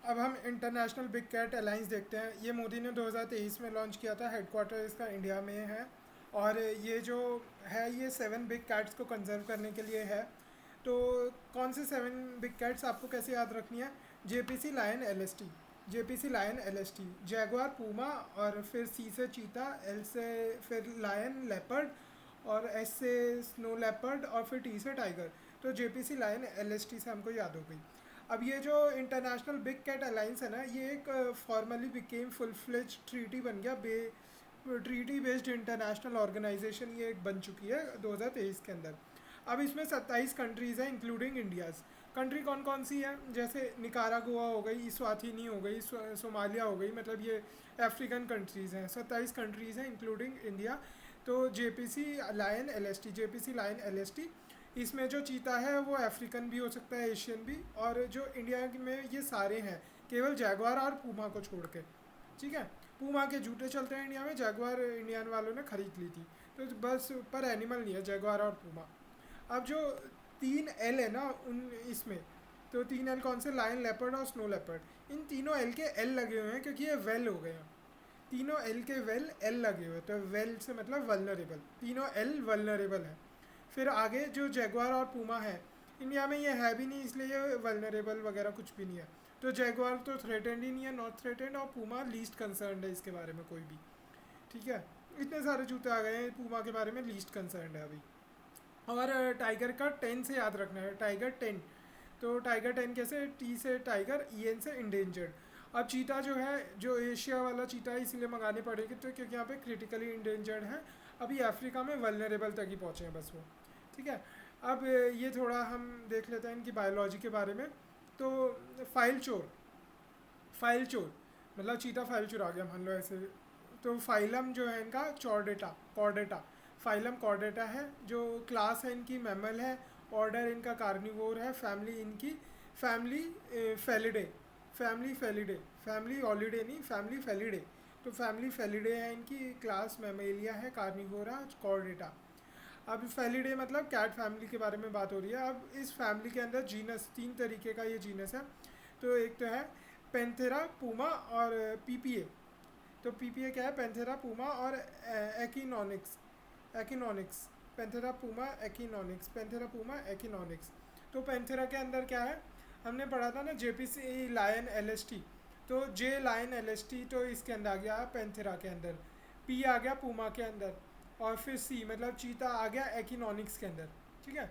अब हम international big cat alliance देखते हैं। ये मोदी ने 2023 में लॉन्च किया था, हेडक्वार्टर इसका इंडिया में है। और ये जो है ये 7 बिग कैट्स को कंजर्व करने के लिए है। तो कौन से 7 बिग कैट्स आपको कैसे याद रखनी है? JPC lion LST, JPC lion LST, jaguar puma, और फिर सी से चीता, एल से फिर लायन लेपर्ड, और एस से स्नो लेपर्ड, और फिर टी से टाइगर। तो जेपीसी लायन एलएसटी से हमको याद हो गई। अब ये जो इंटरनेशनल बिग कैट अलायंस है ना, ये एक formally became full fledged treaty बन गया, ट्रीटी बेस्ड इंटरनेशनल ऑर्गेनाइजेशन ये एक बन चुकी है 2023 के अंदर। अब इसमें 27 कंट्रीज़ हैं इंक्लूडिंग इंडियाज़। कंट्री कौन कौन सी है? जैसे निकारागुआ हो गई, स्वाथिनी हो गई, सोमालिया हो गई, मतलब ये अफ्रीकन कंट्रीज़ हैं। 27 कंट्रीज़ हैं इंक्लूडिंग इंडिया। तो JPC lion LST, JPC lion LST, इसमें जो चीता है वो अफ्रीकन भी हो सकता है, एशियन भी, और जो इंडिया में ये सारे हैं, केवल जैगवार और पूमा को छोड़ के। ठीक है। पूमा के जूते चलते हैं इंडिया में, जैगवार इंडियन वालों ने खरीद ली थी। तो बस पर एनिमल नहीं है जैगवार और पूमा। अब जो 3 एल है ना उन इसमें, तो 3 एल कौन से? लायन, लेपर्ड और स्नो लेपर्ड। इन तीनों एल के एल लगे हुए हैं क्योंकि ये वेल हो गए हैं। तीनों एल के वेल एल लगे हुए, तो वेल से मतलब वल्नरेबल, तीनों एल वल्नरेबल है। फिर आगे जो जैगवार और पूमा है, इंडिया में ये है भी नहीं, इसलिए ये वल्नरेबल वगैरह कुछ भी नहीं है। तो जैगवार तो थ्रेटेंड ही नहीं है, नॉट थ्रेटेंड, और पूमा लीस्ट कंसर्न है इसके बारे में कोई भी। ठीक है। इतने सारे जूते आ गए हैं, पूमा के बारे में लीस्ट कंसर्न है अभी। और टाइगर का 10 से याद रखना है, टाइगर 10। तो टाइगर 10 कैसे? टी से टाइगर, ई एन से इंडेंजर्ड। अब चीता जो है, जो एशिया वाला चीता है, इसीलिए मंगाने पड़ेगी तो क्योंकि यहाँ पे क्रिटिकली इंडेंजर्ड है। अभी अफ्रीका में वल्नरेबल तक ही पहुँचे हैं बस वो। ठीक है। अब ये थोड़ा हम देख लेते हैं इनकी बायोलॉजी के बारे में। तो फाइल चोर, फाइल चोर मतलब चीता फाइल चुरा गया मान लो ऐसे। तो फाइलम जो है इनका चॉर्डेटा, कॉर्डेटा। फाइलम कॉर्डेटा है। जो क्लास है इनकी मैमल है। ऑर्डर इनका कार्निवोर है। फैमिली इनकी family Felidae, family Felidae, family holiday नहीं, फैमिली फेलिडे। तो फैमिली फेलिडे है इनकी, क्लास मैमेलिया है, कार्निवोरा, कॉर्डेटा। अब फेलिडे मतलब कैट फैमिली के बारे में बात हो रही है। अब इस फैमिली के अंदर जीनस, 3 तरीके का ये जीनस है। तो एक तो है पेंथेरा, पूमा और पीपीए। तो पीपीए क्या है? पेंथेरा, पूमा और Acinonyx, Acinonyx. Panthera Puma Acinonyx, Panthera Puma Acinonyx. तो पेंथेरा के अंदर क्या है? हमने पढ़ा था ना जेपीसी लायन एलएसटी। तो जे लायन एलएसटी तो इसके अंदर आ गया पेंथेरा के अंदर। पी आ गया पूमा के अंदर। और फिर सी मतलब चीता आ गया एकिनोनिक्स के अंदर। ठीक है।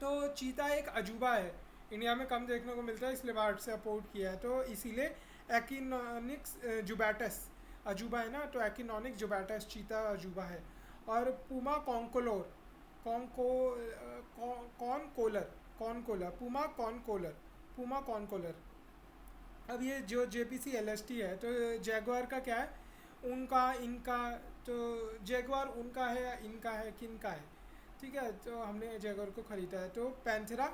तो चीता एक अजूबा है, इंडिया में कम देखने को मिलता है, इसलिए बाहर से अपोर्ट किया है, तो इसीलिए एक्नोनिक्स जुबैटस अजूबा है ना, तो एक्नोनिक्स जुबैटस चीता अजूबा है। और पूमा कॉन्कोलोर, कॉन्को कॉनकोलर, कॉनकोलर, पूमा कॉनकोलर, पूमा कॉनकोलर। अब ये जो जेपीसी एलएसटी है, तो जैगवार का क्या है? उनका, इनका। तो जैगवार उनका है या इनका है, किनका है? ठीक है। तो हमने जैगवार को खरीदा है। तो पैंथेरा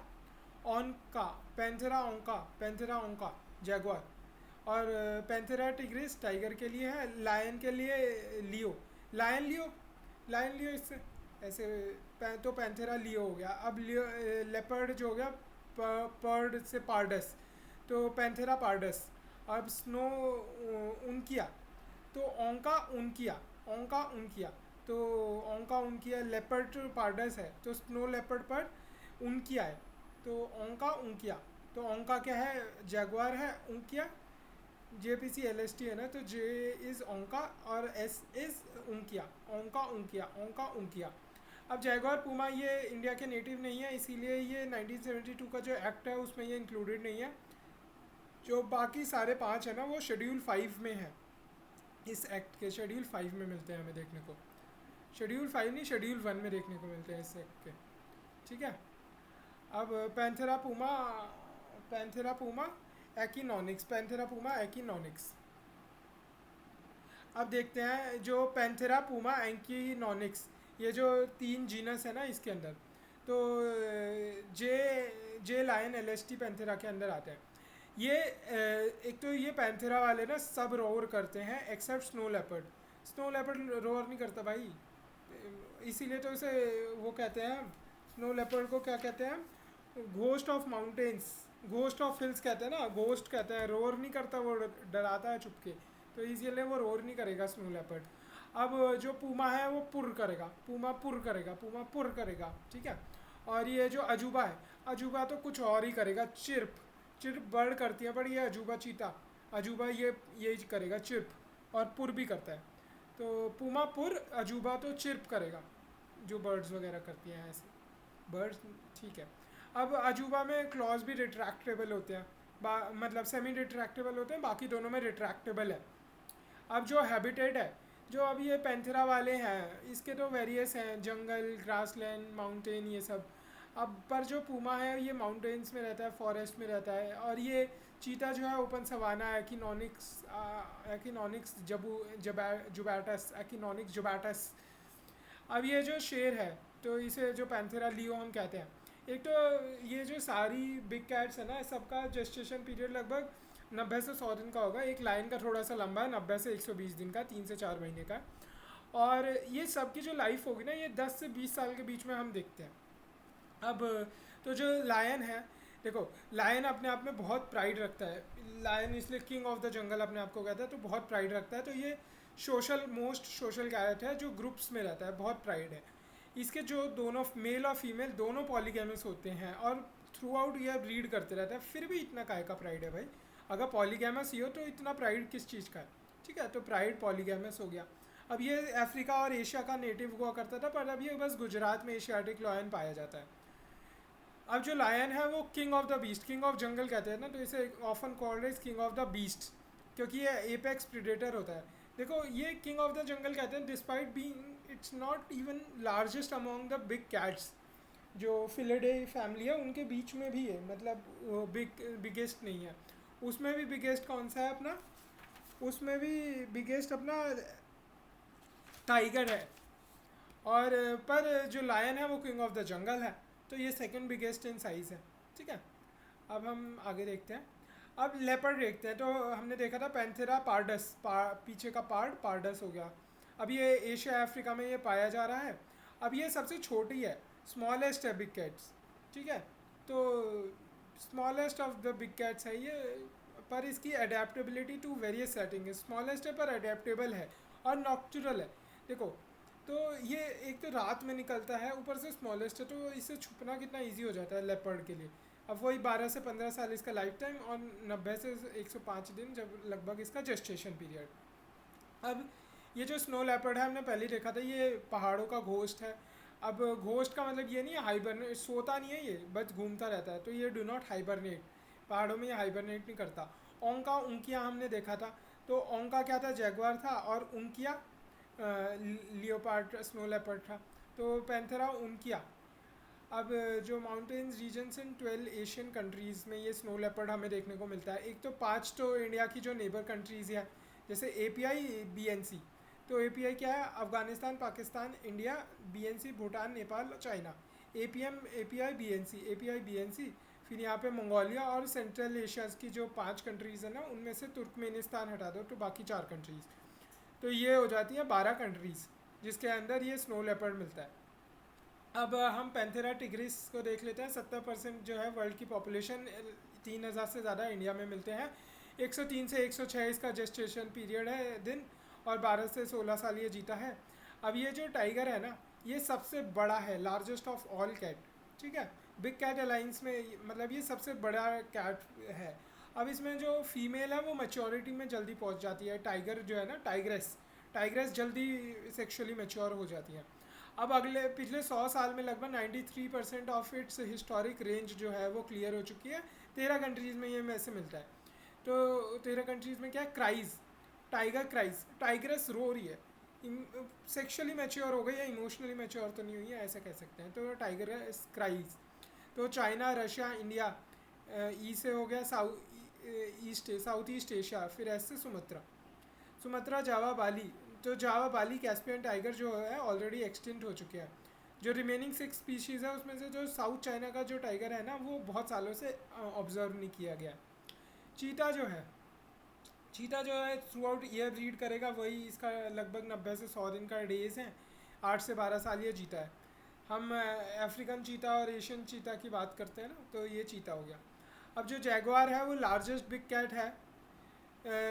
ऑनका, पैंथेरा ओंका, पैंथेरा ओंका जैगवार। और पैंथेरा टिग्रिस टाइगर के लिए है। लायन के लिए लियो, लायन लियो, लायन लियो इससे ऐसे। तो पैंथेरा लियो हो गया। अब लियो लेपर्ड जो हो गया, पर्ड से पार्डस, तो पैंथेरा पार्डस। अब स्नो उनकिया, तो ओंका उनकिया, ओंका उनकिया। तो ओंका उनकिया लेपर्ड पार्डस है, तो स्नो लेपर्ड पर उनकिया है। तो ओंका उनकिया। तो ओंका क्या है? जैगवार है। उनकिया जेपीसी एलएसटी है ना, तो जे इज़ ओंका और एस इज़ उनकिया, ओंका उनकिया, ओंका उनकिया। अब जैगवार पूमा ये इंडिया के नेटिव नहीं है, इसीलिए ये 1972 का जो एक्ट है उसमें ये इंक्लूडेड नहीं है। जो बाकी सारे 5 है ना वो शेड्यूल 5 में है। इस एक्ट के शेड्यूल 5 में मिलते हैं हमें देखने को। शेड्यूल 5 नहीं, शेड्यूल 1 में देखने को मिलते हैं इस एक्ट के। ठीक है। अब Panthera Puma, Panthera Puma Acinonyx, Panthera Puma Acinonyx. अब देखते हैं जो पैंथेरा पूमा एकिनोनिक्स, ये जो 3 जीनस है ना इसके अंदर। तो जे जे लायन एलएसटी पैंथेरा के अंदर आते हैं। ये एक तो ये पैंथेरा वाले ना सब रोर करते हैं except snow leopard. Snow leopard roar नहीं करता भाई, इसीलिए तो इसे वो कहते हैं, स्नो लेपर्ड को क्या कहते हैं? Ghost of mountains, ghost of hills कहते हैं ना, घोस्ट कहते हैं, रोर नहीं करता वो, डराता है चुपके, तो इसीलिए वो रोर नहीं करेगा स्नो लेपर्ड। अब जो पूमा है वो पुर करेगा, पूमा पुर करेगा, पूमा पुर करेगा, ठीक है। और ये जो अजूबा है, अजूबा तो कुछ और ही करेगा, चिर्प, चिर्प बर्ड करती है, पर ये अजूबा चीता, अजूबा ये करेगा चिर्प, और पुर भी करता है। तो पूमा पुर, अजूबा तो चिर्प करेगा, जो बर्ड्स वगैरह करती हैं ऐसे बर्ड्स, ठीक है। अब अजूबा में क्लॉज भी रिट्रैक्टेबल होते हैं, मतलब सेमी रिट्रैक्टेबल होते हैं, बाकी दोनों में रिट्रैक्टेबल है। अब जो हैबिटेट है, जो अब ये पैंथेरा वाले हैं, इसके तो वेरियस हैं, जंगल, ग्रासलैंड, माउंटेन, ये सब। अब पर जो पूमा है ये माउंटेन्स में रहता है, फॉरेस्ट में रहता है, और ये चीता जो है ओपन सवाना, एकिनोनिक्स, एकिनोनिक्स जुबैटस, एकिनोनिक्स जुबैटस। अब ये जो शेर है, तो इसे जो पैंथेरा लियो हम कहते हैं। एक तो ये जो सारी बिग कैट्स है ना, सबका जेस्टेशन पीरियड लगभग 90 से 100 दिन का होगा। एक लायन का थोड़ा सा लंबा है, 90 से 120 दिन का, 3 से 4 महीने का। और ये सब की जो लाइफ होगी ना, ये 10 से 20 साल के बीच में हम देखते हैं। अब तो जो लायन है, देखो लायन अपने आप में बहुत प्राइड रखता है, लायन इसलिए किंग ऑफ द जंगल अपने आप को कहता है, तो बहुत प्राइड रखता है। तो ये सोशल, मोस्ट सोशल कैरेट है, जो ग्रुप्स में रहता है, बहुत प्राइड है। इसके जो दोनों मेल और फीमेल दोनों पॉलीगैमस होते हैं, और थ्रू आउट ये ब्रीड करते रहता है, फिर भी इतना काय का प्राइड है भाई। अगर पॉलीगैमस ही हो तो इतना प्राइड किस चीज़ का है, ठीक है। तो प्राइड पॉलीगैमस हो गया। अब ये अफ्रीका और एशिया का नेटिव हुआ करता था, पर अब ये बस गुजरात में एशियाटिक लायन पाया जाता है। अब जो लायन है वो king of the beast, king of जंगल कहते हैं ना, तो इसे often called is king of the beast, क्योंकि ये एपेक्स प्रीडेटर होता है। देखो ये किंग ऑफ द जंगल कहते हैं, despite being it's not even largest among the big cats. जो फिलेडे फैमिली है उनके बीच में भी है, मतलब बिगेस्ट नहीं है। उसमें भी बिगेस्ट कौन सा है अपना, उसमें भी बिगेस्ट अपना टाइगर है। और पर जो लायन है वो किंग ऑफ द जंगल है, तो ये सेकंड बिगेस्ट इन साइज़ है, ठीक है। अब हम आगे देखते हैं। अब लेपर्ड देखते हैं। तो हमने देखा था पैंथेरा पार्डस, पीछे का पार्डस हो गया। अब ये एशिया अफ्रीका में ये पाया जा रहा है। अब ये सबसे छोटी है, स्मॉलेस्ट है बिग कैट्स, ठीक है। तो smallest of the big cats है ये, पर इसकी अडेप्टेबिलिटी टू वेरियस सेटिंग है, स्मॉलेस्ट है पर अडेप्टेबल है, और नॉक्चुरल है। देखो तो ये एक तो रात में निकलता है, ऊपर से स्मॉलेस्ट है, तो इससे छुपना कितना इजी हो जाता है लेपर्ड के लिए। अब वही 12 से 15 साल इसका लाइफ टाइम, और 90 से 105 दिन जब लगभग इसका जेस्टेशन पीरियड। अब ये जो स्नो लेपर्ड है, हमने पहले ही देखा था, ये पहाड़ों का घोस्ट है। अब घोस्ट का मतलब ये नहीं है हाइबरनेट, सोता नहीं है ये, बस घूमता रहता है, तो ये डू नॉट हाइबरनेट, पहाड़ों में ये हाइबरनेट नहीं करता। ओंका उनकिया हमने देखा था, तो ओंका क्या था, जैगवार था, और उनकिया लियोपार्ड स्नो लेपर्ड था। तो पैंथेरा उनकिया। अब जो mountains regions in 12 Asian countries में ये स्नो लेपर्ड हमें देखने को मिलता है। एक तो 5 तो इंडिया की जो नेबर कंट्रीज़ है, जैसे एपीआई बीएनसी। तो एपीआई क्या है, Afghanistan, Pakistan, India, BNC Bhutan, Nepal, China. API BNC. फिर यहाँ पे मंगोलिया, और सेंट्रल एशिया की जो 5 कंट्रीज़ है ना, उनमें से तुर्कमेनिस्तान हटा दो तो बाकी 4 कंट्रीज़। तो ये हो जाती हैं 12 कंट्रीज़ जिसके अंदर ये स्नो लेपर्ड मिलता है। अब हम पैंथेरा टिग्रिस को देख लेते हैं। 70% जो है वर्ल्ड की पॉपुलेशन, 3000 से ज़्यादा इंडिया में मिलते हैं। 103 से 106 इसका जेस्टेशन पीरियड है दिन, और 12 से 16 साल ये जीता है। अब ये जो टाइगर है ना, ये सबसे बड़ा है, लार्जेस्ट ऑफ ऑल कैट, ठीक है। बिग कैट अलाइंस में मतलब ये सबसे बड़ा कैट है। अब इसमें जो फीमेल है वो मैच्योरिटी में जल्दी पहुंच जाती है। टाइगर जो है ना, टाइग्रेस, टाइग्रेस जल्दी सेक्सुअली मैच्योर हो जाती है। अब अगले पिछले 100 साल में लगभग 93% ऑफ इट्स हिस्टोरिक रेंज जो है वो क्लियर हो चुकी है। 13 कंट्रीज़ में ये में से मिलता है। तो 13 कंट्रीज़ में क्या है, क्राइज, टाइगर क्राइज, टाइग्रेस रो रही है, सेक्शुअली मैच्योर हो गई है, इमोशनली मैच्योर तो नहीं हुई है, ऐसा कह सकते हैं। तो टाइगर क्राइज। तो चाइना, रशिया, इंडिया, ई से हो गया साउथ ईस्ट एशिया, फिर एस से सुमात्रा, सुमात्रा, जावा, बाली। तो जावा, बाली, कैस्पियन टाइगर जो है ऑलरेडी एक्सटिंक्ट हो चुके हैं। जो रिमेनिंग 6 स्पीशीज़ है उसमें से जो साउथ चाइना का जो टाइगर है ना, वो बहुत सालों से ऑब्जर्व नहीं किया गया। चीता जो है, चीता जो है थ्रू आउट ईयर ब्रीड करेगा, वही इसका लगभग 90 से 100 दिन का डेज है। 8 से 12 साल ये जीता है। हम अफ्रीकन चीता और एशियन चीता की बात करते हैं ना, तो ये चीता हो गया। अब जो जैगवार है वो लार्जेस्ट बिग कैट है,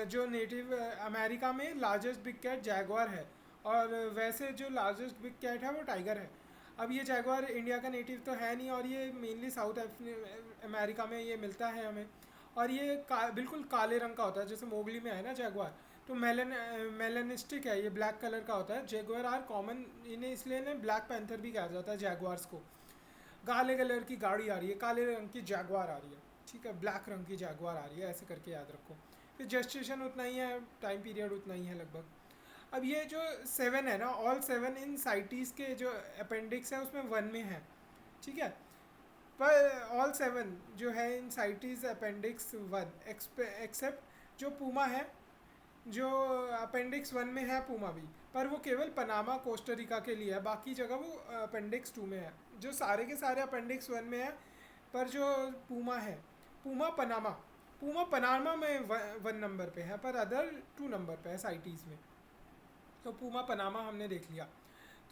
जो नेटिव अमेरिका में लार्जेस्ट बिग कैट जैगवार है। और वैसे जो लार्जेस्ट बिग कैट है वो टाइगर है। अब ये जैगवार इंडिया का नेटिव तो है नहीं, और ये मेनली साउथ अमेरिका में ये मिलता है हमें। और ये बिल्कुल काले रंग का होता है, जैसे मोगली में है ना जैगवार, तो मेलेनिस्टिक है, ये ब्लैक कलर का होता है। जैगवार आर कॉमन, इन्हें इसलिए इन्हें ब्लैक पैंथर भी कहा जाता है जैगवार्स को। काले कलर की गाड़ी आ रही है, काले रंग की जैगवार आ रही है, ठीक है, ब्लैक रंग की जैगवार आ रही है, ऐसे करके याद रखो। फिर जस्टिशन उतना ही है, टाइम पीरियड उतना ही है लगभग। अब ये जो 7 है ना, ऑल 7 इन साइटीज़ के जो अपेंडिक्स है उसमें 1 में है, ठीक है। पर ऑल 7 जो है इन साइटीज़ अपेंडिक्स 1, एक्सेप्ट जो पूमा है, जो अपेंडिक्स 1 में है पूमा भी, पर वो केवल पनामा कोस्टरिका के लिए है, बाकी जगह वो अपेंडिक्स 2 में है। जो सारे के सारे अपेंडिक्स 1 में है, पर जो पूमा है, पूमा पनामा, पूमा पनामा में 1 नंबर पे है, पर अदर 2 नंबर पे है साइटीज़ में। तो पूमा पनामा हमने देख लिया।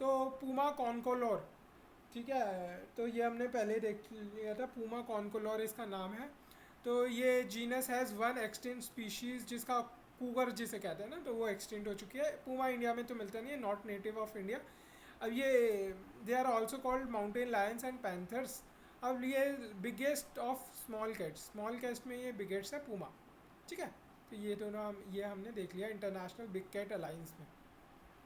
तो पूमा कॉन्कोलोर, ठीक है, तो ये हमने पहले देख लिया था, पूमा कॉन्कोलोर इसका नाम है। तो ये जीनस हैज़ 1 एक्सटिंक्ट स्पीशीज़, जिसका कूगर जिसे कहते हैं ना, तो वो एक्सटिंक्ट हो चुकी है। पूमा इंडिया में तो मिलता नहीं है, नॉट नेटिव ऑफ इंडिया। अब ये they are also called mountain lions and panthers. अब ये biggest of small cats, small cats में ये बिगेस्ट है पूमा, ठीक है। तो ये दोनों ये हमने देख लिया इंटरनेशनल बिग कैट अलायंस में।